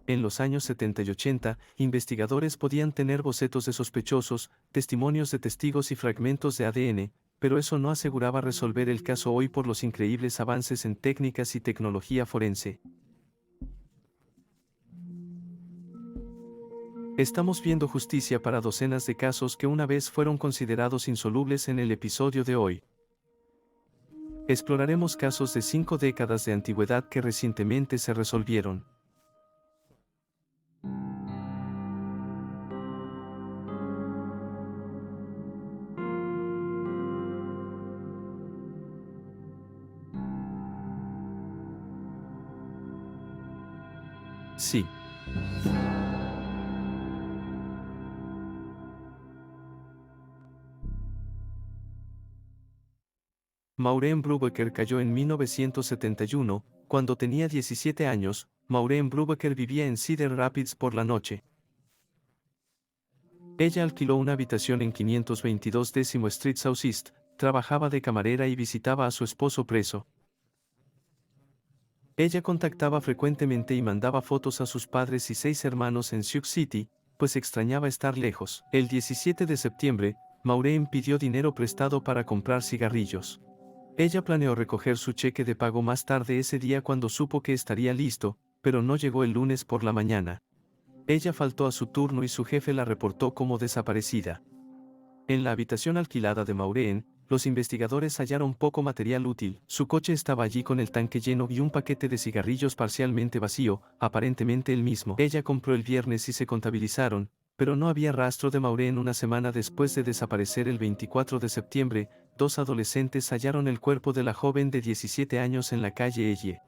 En los años 70 y 80, investigadores podían tener bocetos de sospechosos, testimonios de testigos y fragmentos de ADN, pero eso no aseguraba resolver el caso hoy por los increíbles avances en técnicas y tecnología forense. Estamos viendo justicia para docenas de casos que una vez fueron considerados insolubles en el episodio de hoy. Exploraremos casos de 5 décadas de antigüedad que recientemente se resolvieron. Sí. Maureen Brubaker cayó en 1971, cuando tenía 17 años. Maureen Brubaker vivía en Cedar Rapids por la noche. Ella alquiló una habitación en 522 Décimo Street Southeast, trabajaba de camarera y visitaba a su esposo preso. Ella contactaba frecuentemente y mandaba fotos a sus padres y 6 hermanos en Sioux City, pues extrañaba estar lejos. El 17 de septiembre, Maureen pidió dinero prestado para comprar cigarrillos. Ella planeó recoger su cheque de pago más tarde ese día cuando supo que estaría listo, pero no llegó el lunes por la mañana. Ella faltó a su turno y su jefe la reportó como desaparecida. En la habitación alquilada de Maureen, los investigadores hallaron poco material útil. Su coche estaba allí con el tanque lleno y un paquete de cigarrillos parcialmente vacío, aparentemente el mismo. Ella compró el viernes y se contabilizaron, pero no había rastro de Maureen. Una semana después de desaparecer el 24 de septiembre, 2 adolescentes hallaron el cuerpo de la joven de 17 años en la calle Elle.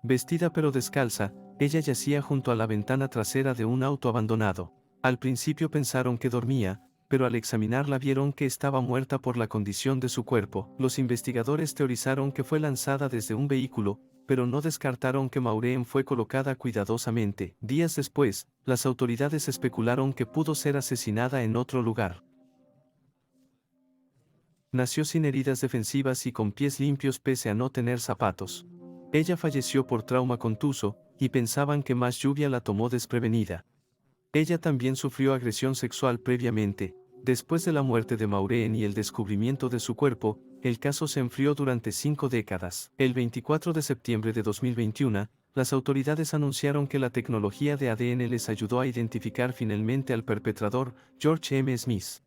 Vestida pero descalza, ella yacía junto a la ventana trasera de un auto abandonado. Al principio pensaron que dormía, pero al examinarla vieron que estaba muerta por la condición de su cuerpo. Los investigadores teorizaron que fue lanzada desde un vehículo, pero no descartaron que Maureen fue colocada cuidadosamente. Días después, las autoridades especularon que pudo ser asesinada en otro lugar. Nació sin heridas defensivas y con pies limpios pese a no tener zapatos. Ella falleció por trauma contuso, y pensaban que más lluvia la tomó desprevenida. Ella también sufrió agresión sexual previamente. Después de la muerte de Maureen y el descubrimiento de su cuerpo, el caso se enfrió durante 5 décadas. El 24 de septiembre de 2021, las autoridades anunciaron que la tecnología de ADN les ayudó a identificar finalmente al perpetrador, George M. Smith.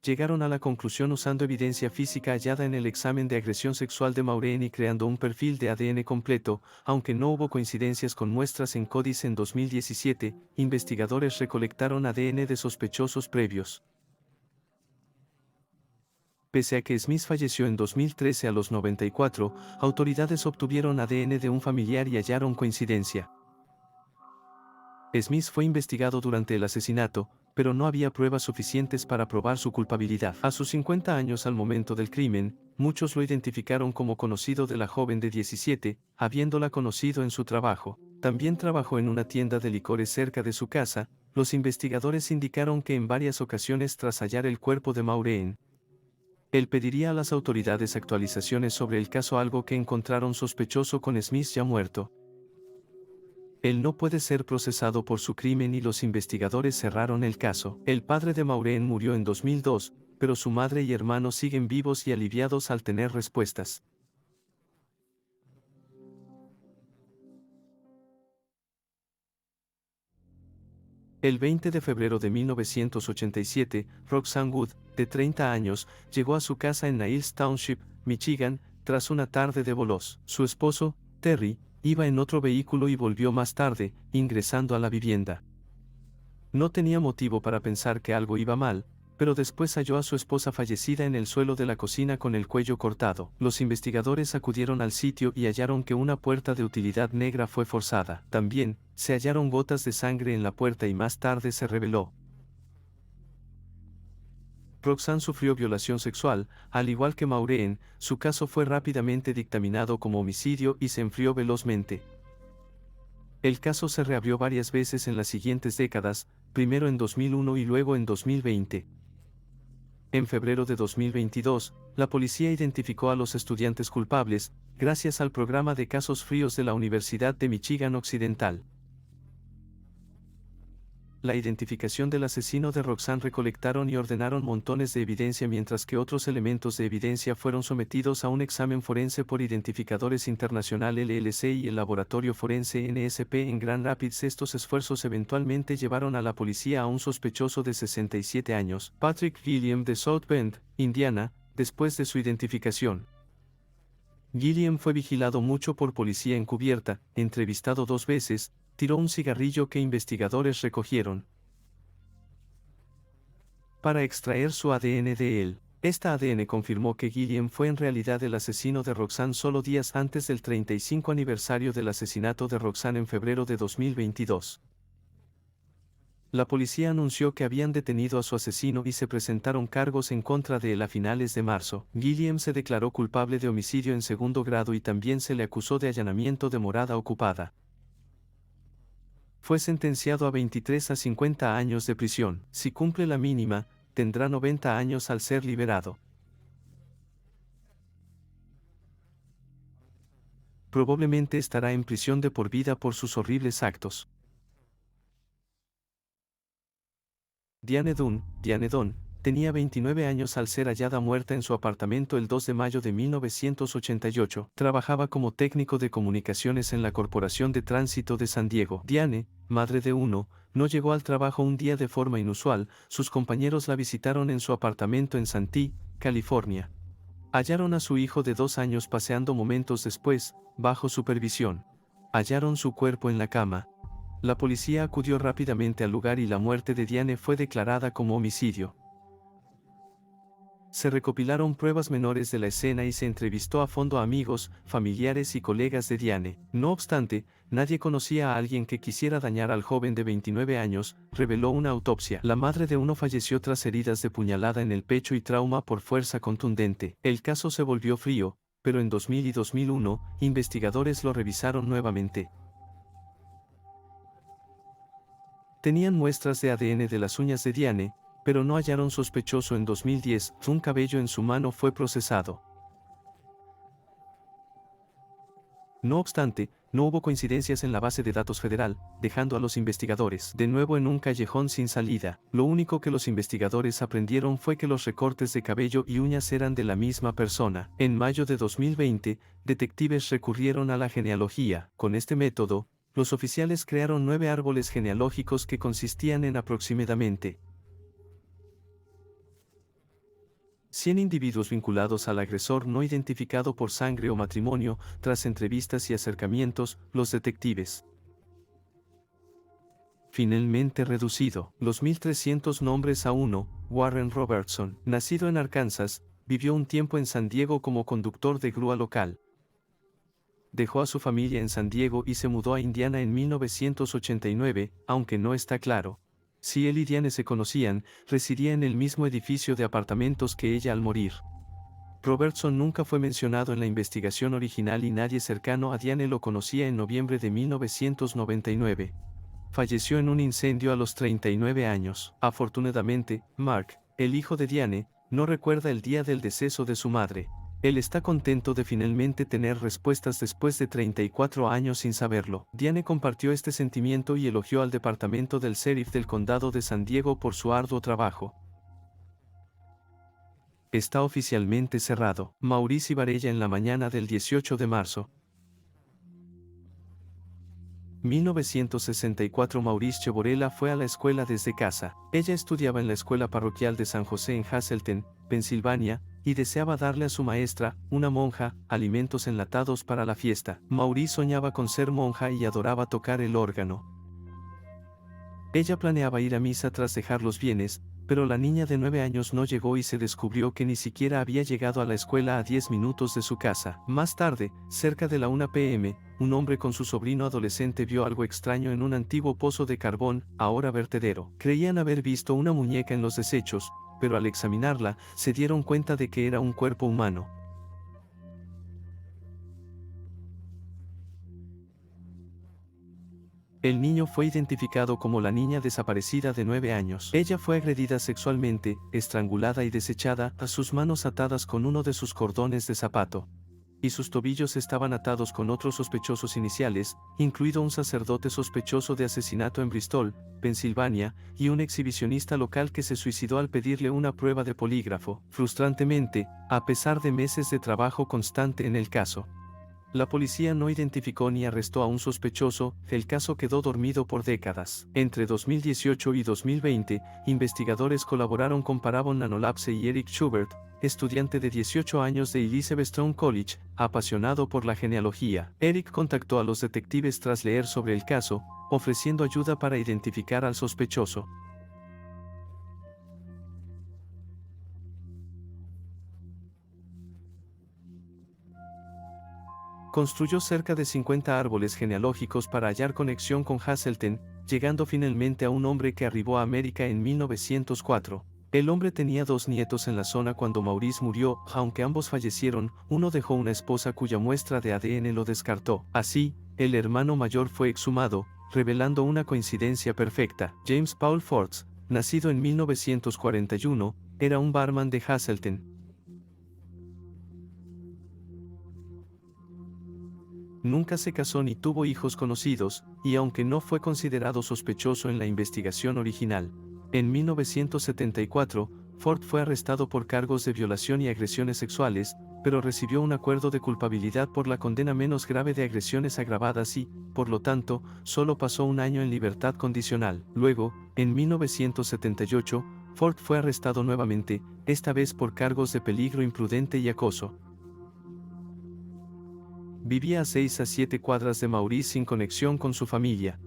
Llegaron a la conclusión usando evidencia física hallada en el examen de agresión sexual de Maureen y creando un perfil de ADN completo. Aunque no hubo coincidencias con muestras en Códice en 2017, investigadores recolectaron ADN de sospechosos previos. Pese a que Smith falleció en 2013 a los 94, autoridades obtuvieron ADN de un familiar y hallaron coincidencia. Smith fue investigado durante el asesinato, pero no había pruebas suficientes para probar su culpabilidad. A sus 50 años al momento del crimen, muchos lo identificaron como conocido de la joven de 17, habiéndola conocido en su trabajo. También trabajó en una tienda de licores cerca de su casa. Los investigadores indicaron que en varias ocasiones tras hallar el cuerpo de Maureen, él pediría a las autoridades actualizaciones sobre el caso, algo que encontraron sospechoso con Smith ya muerto. Él no puede ser procesado por su crimen y los investigadores cerraron el caso. El padre de Maureen murió en 2002, pero su madre y hermano siguen vivos y aliviados al tener respuestas. El 20 de febrero de 1987, Roxanne Wood, de 30 años, llegó a su casa en Niles Township, Michigan, tras una tarde de bolos. Su esposo, Terry, iba en otro vehículo y volvió más tarde, ingresando a la vivienda. No tenía motivo para pensar que algo iba mal, pero después halló a su esposa fallecida en el suelo de la cocina con el cuello cortado. Los investigadores acudieron al sitio y hallaron que una puerta de utilidad negra fue forzada. También, se hallaron gotas de sangre en la puerta y más tarde se reveló. Roxanne sufrió violación sexual, al igual que Maureen. Su caso fue rápidamente dictaminado como homicidio y se enfrió velozmente. El caso se reabrió varias veces en las siguientes décadas, primero en 2001 y luego en 2020. En febrero de 2022, la policía identificó a los estudiantes culpables, gracias al programa de casos fríos de la Universidad de Michigan Occidental. La identificación del asesino de Roxanne recolectaron y ordenaron montones de evidencia mientras que otros elementos de evidencia fueron sometidos a un examen forense por Identificadores Internacional LLC y el Laboratorio Forense NSP en Grand Rapids. Estos esfuerzos eventualmente llevaron a la policía a un sospechoso de 67 años, Patrick Gilliam de South Bend, Indiana, después de su identificación. Gilliam fue vigilado mucho por policía encubierta, entrevistado 2 veces, tiró un cigarrillo que investigadores recogieron para extraer su ADN de él. Esta ADN confirmó que Gilliam fue en realidad el asesino de Roxanne solo días antes del 35 aniversario del asesinato de Roxanne en febrero de 2022. La policía anunció que habían detenido a su asesino y se presentaron cargos en contra de él a finales de marzo. Gilliam se declaró culpable de homicidio en segundo grado y también se le acusó de allanamiento de morada ocupada. Fue sentenciado a 23 a 50 años de prisión. Si cumple la mínima, tendrá 90 años al ser liberado. Probablemente estará en prisión de por vida por sus horribles actos. Diane Dunn, tenía 29 años al ser hallada muerta en su apartamento el 2 de mayo de 1988. Trabajaba como técnico de comunicaciones en la Corporación de Tránsito de San Diego. Diane, madre de 1, no llegó al trabajo un día de forma inusual. Sus compañeros la visitaron en su apartamento en Santee, California. Hallaron a su hijo de 2 años paseando momentos después, bajo supervisión. Hallaron su cuerpo en la cama. La policía acudió rápidamente al lugar y la muerte de Diane fue declarada como homicidio. Se recopilaron pruebas menores de la escena y se entrevistó a fondo a amigos, familiares y colegas de Diane. No obstante, nadie conocía a alguien que quisiera dañar al joven de 29 años, reveló una autopsia. La madre de 1 falleció tras heridas de puñalada en el pecho y trauma por fuerza contundente. El caso se volvió frío, pero en 2000 y 2001, investigadores lo revisaron nuevamente. Tenían muestras de ADN de las uñas de Diane, pero no hallaron sospechoso. En 2010, un cabello en su mano fue procesado. No obstante, no hubo coincidencias en la base de datos federal, dejando a los investigadores de nuevo en un callejón sin salida. Lo único que los investigadores aprendieron fue que los recortes de cabello y uñas eran de la misma persona. En mayo de 2020, detectives recurrieron a la genealogía. Con este método, los oficiales crearon 9 árboles genealógicos que consistían en aproximadamente 100 individuos vinculados al agresor no identificado por sangre o matrimonio. Tras entrevistas y acercamientos, los detectives finalmente reducido los 1.300 nombres a 1. Warren Robertson, nacido en Arkansas, vivió un tiempo en San Diego como conductor de grúa local. Dejó a su familia en San Diego y se mudó a Indiana en 1989, aunque no está claro si él y Diane se conocían. Residía en el mismo edificio de apartamentos que ella al morir. Robertson nunca fue mencionado en la investigación original y nadie cercano a Diane lo conocía. En noviembre de 1999. Falleció en un incendio a los 39 años. Afortunadamente, Mark, el hijo de Diane, no recuerda el día del deceso de su madre. Él está contento de finalmente tener respuestas después de 34 años sin saberlo. Diane compartió este sentimiento y elogió al departamento del sheriff del condado de San Diego por su arduo trabajo. Está oficialmente cerrado. Maurice Varela en la mañana del 18 de marzo. 1964. Maurice Cheborela fue a la escuela desde casa. Ella estudiaba en la escuela parroquial de San José en Hazleton, Pensilvania, y deseaba darle a su maestra, una monja, alimentos enlatados para la fiesta. Maurice soñaba con ser monja y adoraba tocar el órgano. Ella planeaba ir a misa tras dejar los bienes, pero la niña de 9 años no llegó y se descubrió que ni siquiera había llegado a la escuela a 10 minutos de su casa. Más tarde, cerca de la 1 p.m., un hombre con su sobrino adolescente vio algo extraño en un antiguo pozo de carbón, ahora vertedero. Creían haber visto una muñeca en los desechos, pero al examinarla, se dieron cuenta de que era un cuerpo humano. El niño fue identificado como la niña desaparecida de 9 años. Ella fue agredida sexualmente, estrangulada y desechada, a sus manos atadas con uno de sus cordones de zapato. Y sus tobillos estaban atados con otros sospechosos iniciales, incluido un sacerdote sospechoso de asesinato en Bristol, Pensilvania, y un exhibicionista local que se suicidó al pedirle una prueba de polígrafo. Frustrantemente, a pesar de meses de trabajo constante en el caso, la policía no identificó ni arrestó a un sospechoso, el caso quedó dormido por décadas. Entre 2018 y 2020, investigadores colaboraron con Parabon Nanolabs y Eric Schubert, estudiante de 18 años de Elizabethtown College, apasionado por la genealogía. Eric contactó a los detectives tras leer sobre el caso, ofreciendo ayuda para identificar al sospechoso. Construyó cerca de 50 árboles genealógicos para hallar conexión con Hazelden, llegando finalmente a un hombre que arribó a América en 1904. El hombre tenía 2 nietos en la zona cuando Maurice murió, aunque ambos fallecieron, uno dejó una esposa cuya muestra de ADN lo descartó. Así, el hermano mayor fue exhumado, revelando una coincidencia perfecta. James Paul Forbes, nacido en 1941, era un barman de Hazelden. Nunca se casó ni tuvo hijos conocidos, y aunque no fue considerado sospechoso en la investigación original, en 1974, Ford fue arrestado por cargos de violación y agresiones sexuales, pero recibió un acuerdo de culpabilidad por la condena menos grave de agresiones agravadas y, por lo tanto, solo pasó un año en libertad condicional. Luego, en 1978, Ford fue arrestado nuevamente, esta vez por cargos de peligro imprudente y acoso. Vivía a 6 a 7 cuadras de Maurice sin conexión con su familia.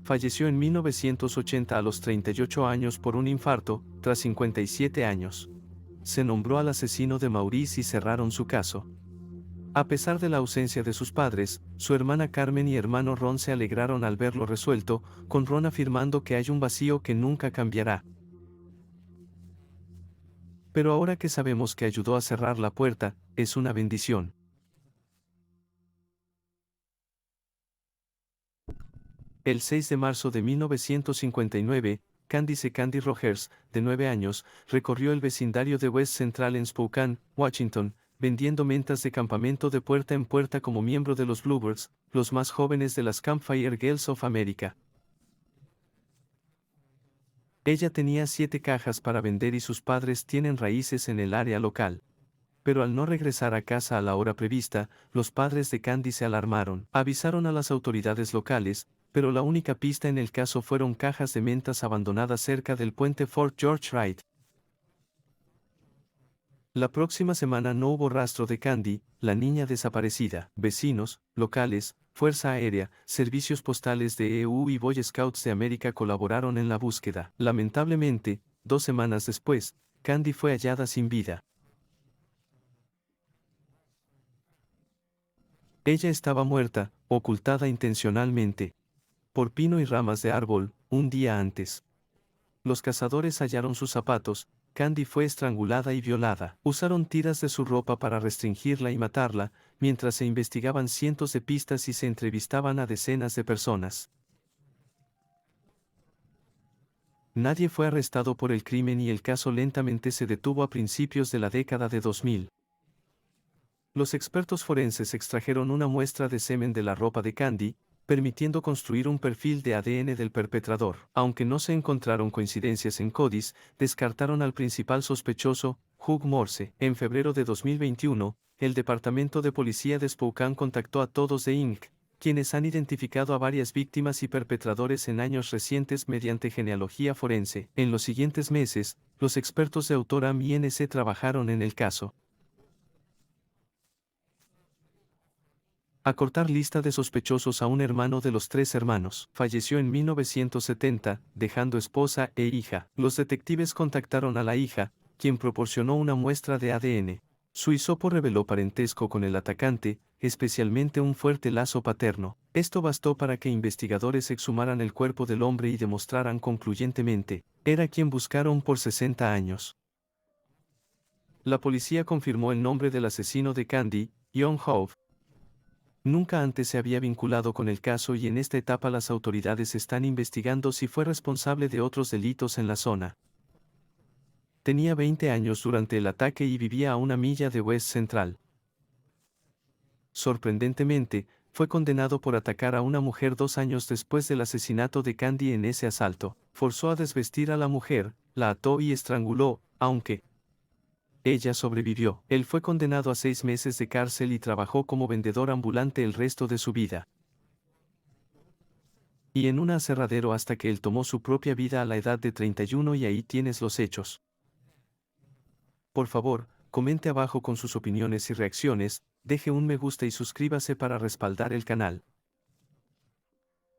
Falleció en 1980 a los 38 años por un infarto, tras 57 años. Se nombró al asesino de Maurice y cerraron su caso. A pesar de la ausencia de sus padres, su hermana Carmen y hermano Ron se alegraron al verlo resuelto, con Ron afirmando que hay un vacío que nunca cambiará. Pero ahora que sabemos que ayudó a cerrar la puerta, es una bendición. El 6 de marzo de 1959, Candice Candy Rogers, de 9 años, recorrió el vecindario de West Central en Spokane, Washington, vendiendo mentas de campamento de puerta en puerta como miembro de los Bluebirds, los más jóvenes de las Campfire Girls of America. Ella tenía 7 cajas para vender y sus padres tienen raíces en el área local. Pero al no regresar a casa a la hora prevista, los padres de Candy se alarmaron. Avisaron a las autoridades locales, pero la única pista en el caso fueron cajas de mentas abandonadas cerca del puente Fort George Wright. La próxima semana no hubo rastro de Candy, la niña desaparecida. Vecinos, locales, Fuerza Aérea, servicios postales de EU y Boy Scouts de América colaboraron en la búsqueda. Lamentablemente, 2 semanas después, Candy fue hallada sin vida. Ella estaba muerta, ocultada intencionalmente por pino y ramas de árbol, un día antes. Los cazadores hallaron sus zapatos, Candy fue estrangulada y violada. Usaron tiras de su ropa para restringirla y matarla, mientras se investigaban cientos de pistas y se entrevistaban a decenas de personas. Nadie fue arrestado por el crimen y el caso lentamente se detuvo a principios de la década de 2000. Los expertos forenses extrajeron una muestra de semen de la ropa de Candy, permitiendo construir un perfil de ADN del perpetrador. Aunque no se encontraron coincidencias en CODIS, descartaron al principal sospechoso, Hugh Morse. En febrero de 2021, el Departamento de Policía de Spokane contactó a todos de Inc., quienes han identificado a varias víctimas y perpetradores en años recientes mediante genealogía forense. En los siguientes meses, los expertos de Autoram y NC trabajaron en el caso. Acortar lista de sospechosos a un hermano de los 3 hermanos. Falleció en 1970, dejando esposa e hija. Los detectives contactaron a la hija, quien proporcionó una muestra de ADN. Su hisopo reveló parentesco con el atacante, especialmente un fuerte lazo paterno. Esto bastó para que investigadores exhumaran el cuerpo del hombre y demostraran concluyentemente, era quien buscaron por 60 años. La policía confirmó el nombre del asesino de Candy, Young Hove. Nunca antes se había vinculado con el caso y en esta etapa las autoridades están investigando si fue responsable de otros delitos en la zona. Tenía 20 años durante el ataque y vivía a una milla de West Central. Sorprendentemente, fue condenado por atacar a una mujer 2 años después del asesinato de Candy en ese asalto. Forzó a desvestir a la mujer, la ató y estranguló, aunque ella sobrevivió. Él fue condenado a 6 meses de cárcel y trabajó como vendedor ambulante el resto de su vida. Y en un aserradero hasta que él tomó su propia vida a la edad de 31 y ahí tienes los hechos. Por favor, comente abajo con sus opiniones y reacciones, deje un me gusta y suscríbase para respaldar el canal.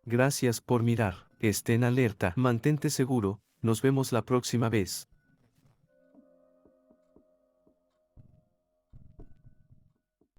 Gracias por mirar. Estén alerta, mantente seguro, nos vemos la próxima vez.